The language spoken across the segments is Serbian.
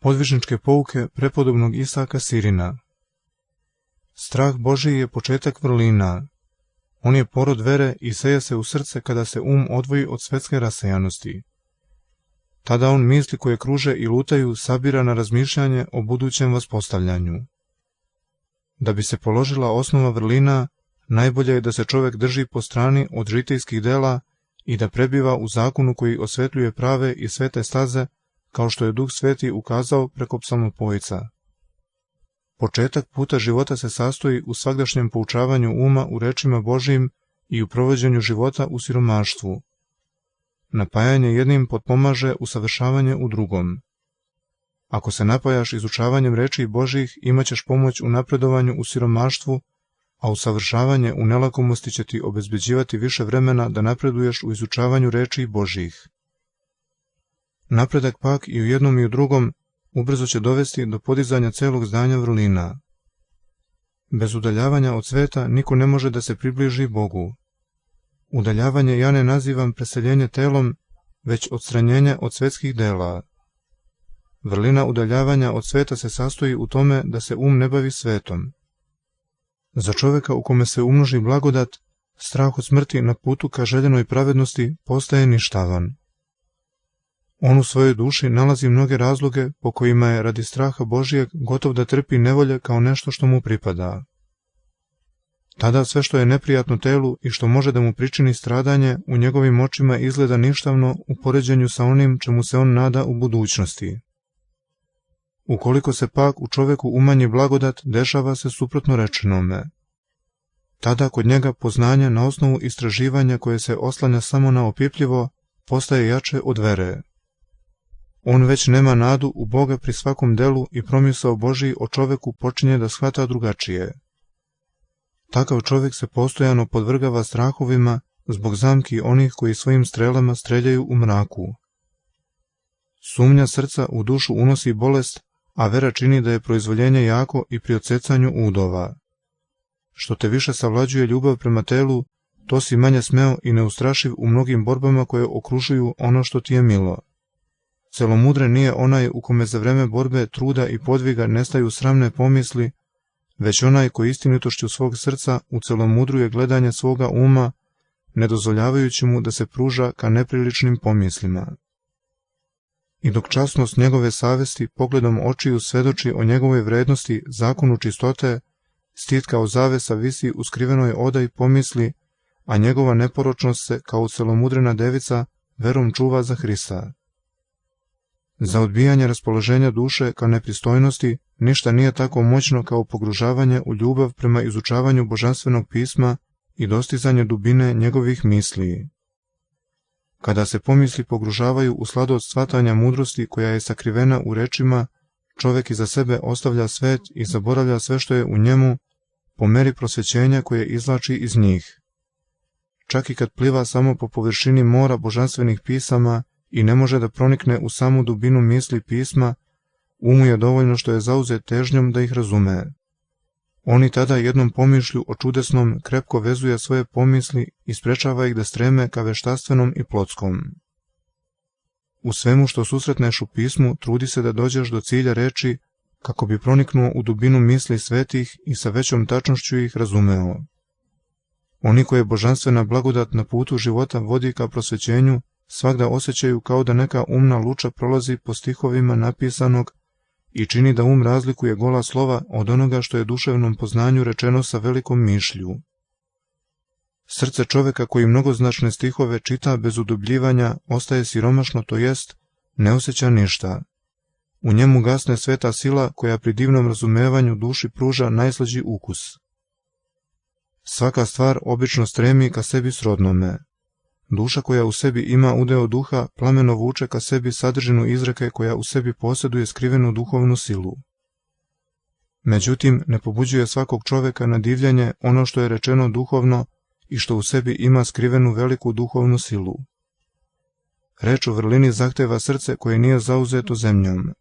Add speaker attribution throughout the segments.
Speaker 1: Podvižničke pouke prepodobnog Isaka Sirina. Strah Božiji je početak vrlina. On je porod vere i seje se u srce kada se odvoji od svetske rasejanosti. Tada on misli koje kruže i lutaju sabira na razmišljanje o budućem vaspostavljanju. Da bi se položila osnova vrlina, najbolje je da se čovek drži po strani od žitijskih dela i da prebiva u zakonu koji osvetljuje prave i svete staze, kao što je Duh Sveti ukazao preko psalmopojca. Početak puta života se sastoji u svagdašnjem poučavanju uma u rečima Božijim i u provođenju života u siromaštvu. Napajanje jednim potpomaže usavršavanje u drugom. Ako se napajaš izučavanjem reči Božijih, imaćeš pomoć u napredovanju u siromaštvu, a usavršavanje u nelakomosti će ti obezbeđivati više vremena da napreduješ u izučavanju reči Božijih. Napredak pak i u jednom i u drugom ubrzo će dovesti do podizanja celog zdanja vrlina. Bez udaljavanja od sveta niko ne može da se približi Bogu. Udaljavanje ja ne nazivam preseljenje telom, već odstranjenje od svetskih dela. Vrlina udaljavanja od sveta se sastoji u tome da se ne bavi svetom. Za čoveka u kome se umnoži blagodat, strah od smrti na putu ka željenoj pravednosti postaje ništavan. On u svojoj duši nalazi mnoge razloge po kojima je radi straha Božijeg gotov da trpi nevolje kao nešto što mu pripada. Tada sve što je neprijatno telu i što može da mu pričini stradanje u njegovim očima izgleda ništavno u poređenju sa onim čemu se on nada u budućnosti. Ukoliko se pak u čoveku umanji blagodat, dešava se suprotno rečenome. Tada kod njega poznanje na osnovu istraživanja koje se oslanja samo na opipljivo postaje jače od vere. On već nema nadu u Boga pri svakom delu i promisao Božiji o čoveku počinje da shvata drugačije. Takav čovek se postojano podvrgava strahovima zbog zamki onih koji svojim strelama streljaju u mraku. Sumnja srca u dušu unosi bolest, a vera čini da je proizvoljenje jako i pri odsecanju udova. Što te više savlađuje ljubav prema telu, to si manje smeo i neustrašiv u mnogim borbama koje okružuju ono što ti je milo. Celomudren nije onaj u kome za vreme borbe, truda i podviga nestaju sramne pomisli, već onaj koji istinitošću svog srca ucelomudruje gledanje svoga uma, ne dozvoljavajući mu da se pruža ka nepriličnim pomislima. I dok časnost njegove savesti pogledom očiju svedoči o njegovoj vrednosti zakonu čistote, stid kao zavesa visi u skrivenoj odaji pomisli, a njegova neporočnost se kao celomudrena devica verom čuva za Hrista. Za odbijanje raspoloženja duše ka nepristojnosti ništa nije tako moćno kao pogružavanje u ljubav prema izučavanju božanstvenog pisma i dostizanje dubine njegovih misli. Kada se pomisli pogružavaju u sladost shvatanja mudrosti koja je sakrivena u rečima, čovek iza sebe ostavlja svet i zaboravlja sve što je u njemu, po meri prosvećenja koje izvlači iz njih. Čak i kad pliva samo po površini mora božanstvenih pisama i ne može da pronikne u samu dubinu misli pisma, umu je dovoljno što je zauzet težnjom da ih razume. Oni tada jednom pomišlju o čudesnom krepko vezuje svoje pomisli i sprečava ih da streme ka veštastvenom i plotskom. U svemu što susretneš u pismu trudi se da dođeš do cilja reči kako bi proniknuo u dubinu misli svetih i sa većom tačnošću ih razumeo. Oni koje božanstvena blagodat na putu života vodi ka prosvećenju, svagda osjećaju kao da neka umna luča prolazi po stihovima napisanog i čini da razlikuje gola slova od onoga što je duševnom poznanju rečeno sa velikom mišlju. Srce čoveka koji mnogoznačne stihove čita bez udubljivanja ostaje siromašno, to jest, ne osjeća ništa. U njemu gasne sveta sila koja pri divnom razumevanju duši pruža najslađi ukus. Svaka stvar obično stremi ka sebi srodnome. Duša koja u sebi ima udeo duha plameno vuče ka sebi sadržinu izreke koja u sebi posjeduje skrivenu duhovnu silu. Međutim, ne pobuđuje svakog čoveka na divljanje ono što je rečeno duhovno i što u sebi ima skrivenu veliku duhovnu silu. Reč o vrlini zahteva srce koje nije zauzeto zemljom.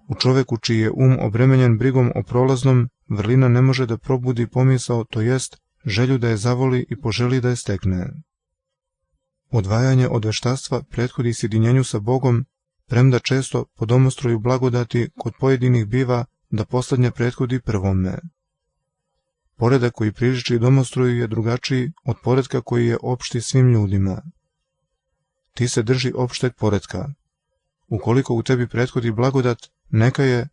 Speaker 1: U čoveku čiji je obremenjen brigom o prolaznom, vrlina ne može da probudi pomisao, to jest želju da je zavoli i poželi da je stekne. Odvajanje od veštastva prethodi sjedinjenju sa Bogom, premda često po domostroju blagodati kod pojedinih biva da poslednje prethodi prvome. Poredak koji priliči domostroju je drugačiji od poretka koji je opšti svim ljudima. Ti se drži opšteg poretka. Ukoliko u tebi prethodi blagodat, neka je,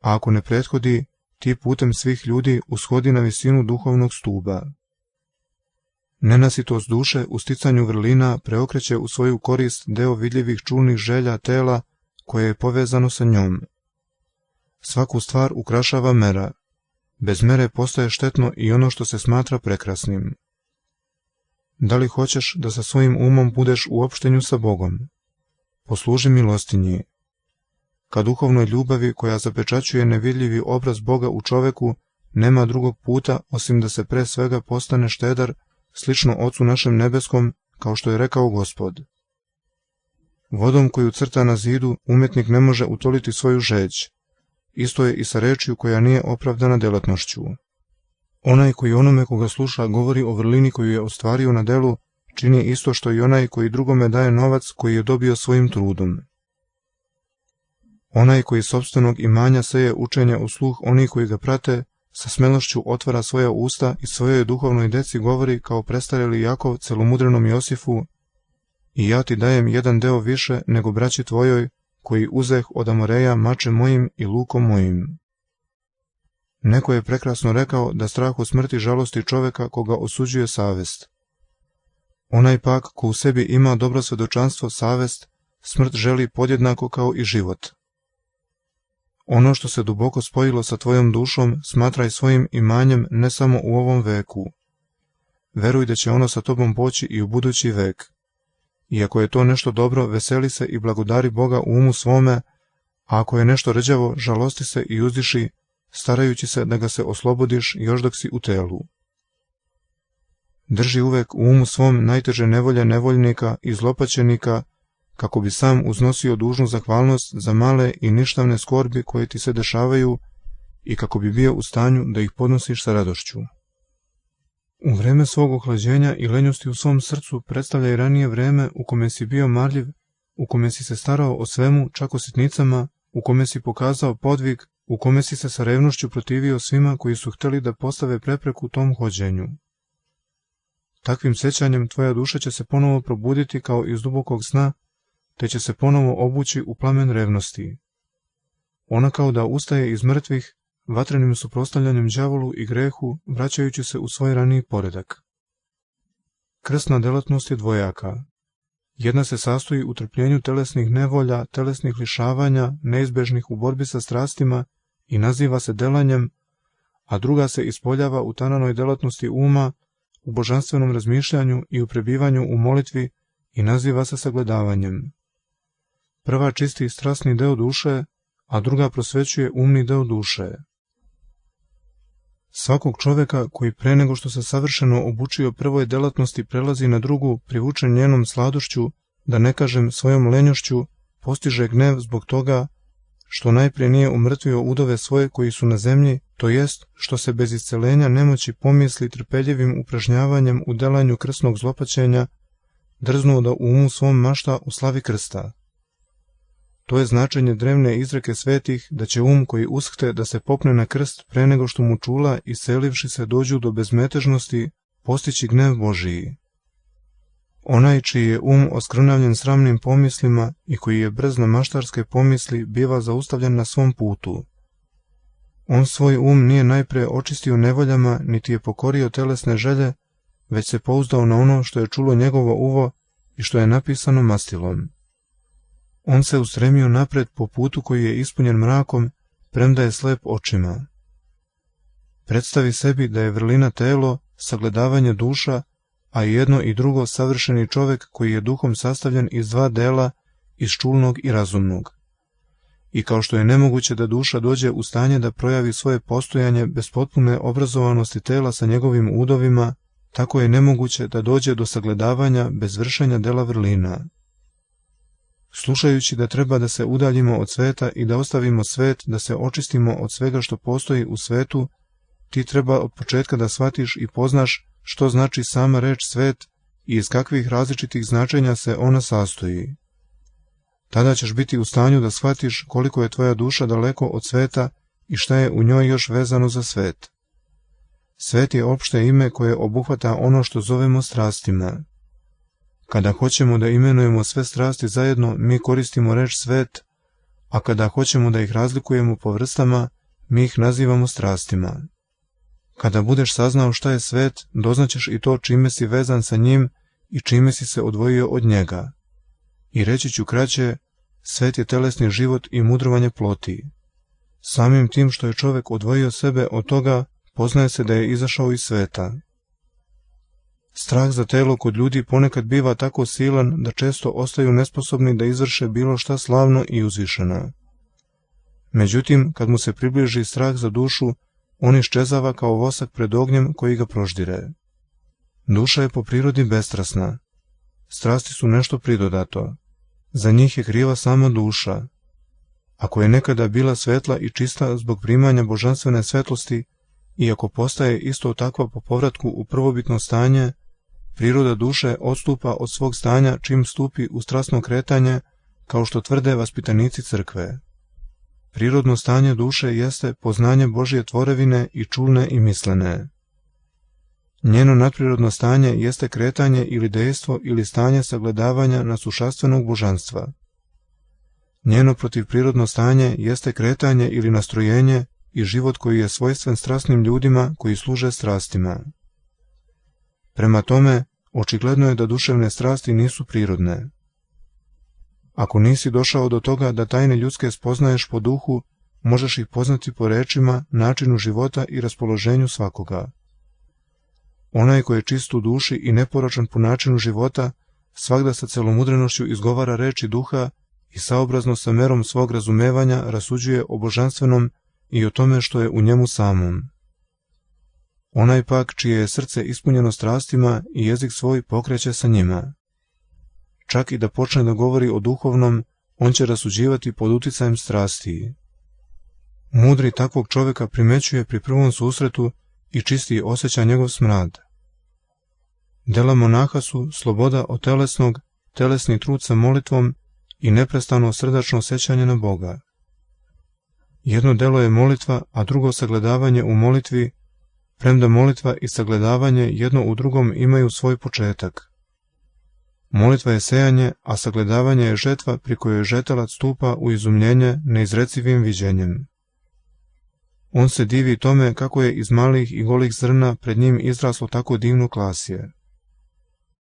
Speaker 1: a ako ne prethodi, ti putem svih ljudi ushodi na visinu duhovnog stuba. Nenasitost duše u sticanju vrlina preokreće u svoju korist deo vidljivih čulnih želja tela koje je povezano sa njom. Svaku stvar ukrašava mera. Bez mere postaje štetno i ono što se smatra prekrasnim. Da li hoćeš da sa svojim umom budeš u opštenju sa Bogom? Posluži milostinji. Ka duhovnoj ljubavi koja zapečaćuje nevidljivi obraz Boga u čoveku, nema drugog puta osim da se pre svega postane štedar, slično Ocu našem nebeskom, kao što je rekao Gospod. Vodom koju crta na zidu umetnik ne može utoliti svoju žeđ. Isto je i sa rečju koja nije opravdana delatnošću. Onaj koji onome koga sluša govori o vrlini koju je ostvario na delu, čini isto što i onaj koji drugome daje novac koji je dobio svojim trudom. Onaj koji sopstvenog imanja seje učenje u sluh onih koji ga prate, sa smelošću otvara svoja usta i svojoj duhovnoj deci govori kao prestareli Jakov celomudrenom Josifu: i ja ti dajem jedan deo više nego braći tvojoj, koji uzeh od Amoreja mačem mojim i lukom mojim. Neko je prekrasno rekao da strah od smrti žalosti čoveka koga osuđuje savest. Onaj pak ko u sebi ima dobro svedočanstvo savest, smrt želi podjednako kao i život. Ono što se duboko spojilo sa tvojom dušom smatraj svojim imanjem ne samo u ovom veku. Veruj da će ono sa tobom poći i u budući vek. I ako je to nešto dobro, veseli se i blagodari Boga u umu svome, a ako je nešto rđavo, žalosti se i uzdiši, starajući se da ga se oslobodiš još dok si u telu. Drži uvek u umu svom najteže nevolje nevoljnika i zlopaćenika, kako bi sam uznosio dužnu zahvalnost za male i ništavne skorbi koje ti se dešavaju i kako bi bio u stanju da ih podnosiš sa radošću. U vreme svog ohlađenja i lenjosti u svom srcu predstavlja i ranije vreme u kome si bio marljiv, u kome si se starao o svemu, čak o sitnicama, u kome si pokazao podvig, u kome si se sa revnošću protivio svima koji su hteli da postave prepreku tom hođenju. Takvim sećanjem tvoja duša će se ponovo probuditi kao iz dubokog sna, te će se ponovo obući u plamen revnosti. Ona kao da ustaje iz mrtvih, vatrenim suprotstavljanjem đavolu i grehu, vraćajući se u svoj raniji poredak. Krstna delatnost je dvojaka. Jedna se sastoji u trpljenju telesnih nevolja, telesnih lišavanja, neizbežnih u borbi sa strastima i naziva se delanjem, a druga se ispoljava u tananoj delatnosti uma, u božanstvenom razmišljanju i u prebivanju u molitvi i naziva se sagledavanjem. Prva čisti strasni deo duše, a druga prosvećuje umni deo duše. Svakog čoveka koji pre nego što se savršeno obučio prvoj delatnosti prelazi na drugu, privučen njenom sladošću, da ne kažem svojom lenjošću, postiže gnev zbog toga što najprije nije umrtvio udove svoje koji su na zemlji, to jest što se bez iscelenja nemoći pomisli trpeljivim upražnjavanjem u delanju krsnog zlopaćenja, drznuo da u umu svom mašta u slavi krsta. To je značenje drevne izreke svetih da će koji ushte da se popne na krst pre nego što mu čula i selivši se dođu do bezmetežnosti, postići gnev Božiji. Onaj čiji je oskrnavljen sramnim pomislima i koji je brz na maštarske pomisli biva zaustavljen na svom putu. On svoj nije najpre očistio nevoljama niti je pokorio telesne želje, već se pouzdao na ono što je čulo njegovo uvo i što je napisano mastilom. On se ustremio napred po putu koji je ispunjen mrakom, premda je slep očima. Predstavi sebi da je vrlina telo, sagledavanje duša, a jedno i drugo savršeni čovek koji je duhom sastavljen iz dva dela, iz čulnog i razumnog. I kao što je nemoguće da duša dođe u stanje da projavi svoje postojanje bez potpune obrazovanosti tela sa njegovim udovima, tako je nemoguće da dođe do sagledavanja bez vršenja dela vrlina. Slušajući da treba da se udaljimo od sveta i da ostavimo svet, da se očistimo od svega što postoji u svetu, ti treba od početka da shvatiš i poznaš što znači sama reč svet i iz kakvih različitih značenja se ona sastoji. Tada ćeš biti u stanju da shvatiš koliko je tvoja duša daleko od sveta i šta je u njoj još vezano za svet. Svet je opšte ime koje obuhvata ono što zovemo strastima. Kada hoćemo da imenujemo sve strasti zajedno, mi koristimo reč svet, a kada hoćemo da ih razlikujemo po vrstama, mi ih nazivamo strastima. Kada budeš saznao šta je svet, doznaćeš i to čime si vezan sa njim i čime si se odvojio od njega. I reći ću kraće, svet je telesni život i mudrovanje ploti. Samim tim što je čovek odvojio sebe od toga, poznaje se da je izašao iz sveta. Strah za telo kod ljudi ponekad biva tako silan da često ostaju nesposobni da izvrše bilo šta slavno i uzvišeno. Međutim, kad mu se približi strah za dušu, on iščezava kao vosak pred ognjem koji ga proždire. Duša je po prirodi bestrasna. Strasti su nešto pridodato. Za njih je kriva sama duša. Ako je nekada bila svetla i čista zbog primanja božanstvene svetlosti, i ako postaje isto takva po povratku u prvobitno stanje, priroda duše odstupa od svog stanja čim stupi u strasno kretanje, kao što tvrde vaspitanici crkve. Prirodno stanje duše jeste poznanje Božje tvorevine i čulne i mislene. Njeno nadprirodno stanje jeste kretanje ili dejstvo ili stanje sagledavanja nasušastvenog božanstva. Njeno protivprirodno stanje jeste kretanje ili nastrojenje i život koji je svojstven strasnim ljudima koji služe strastima. Prema tome, očigledno je da duševne strasti nisu prirodne. Ako nisi došao do toga da tajne ljudske spoznaješ po duhu, možeš ih poznati po rečima, načinu života i raspoloženju svakoga. Onaj koji je čist u duši i neporočan po načinu života, svagda sa celomudrenošću izgovara reči duha i saobrazno sa merom svog razumevanja rasuđuje o božanstvenom i o tome što je u njemu samom. Onaj pak čije je srce ispunjeno strastima i jezik svoj pokreće sa njima. Čak i da počne da govori o duhovnom, on će rasuđivati pod uticajem strasti. Mudri takvog čoveka primećuje pri prvom susretu i čisti osjeća njegov smrad. Dela monaha su sloboda od telesnog, telesni trud sa molitvom i neprestano srdačno sećanje na Boga. Jedno delo je molitva, a drugo sagledavanje u molitvi, premda molitva i sagledavanje jedno u drugom imaju svoj početak. Molitva je sejanje, a sagledavanje je žetva pri kojoj žetalac stupa u izumljenje neizrecivim viđenjem. On se divi tome kako je iz malih i golih zrna pred njim izraslo tako divno klasje.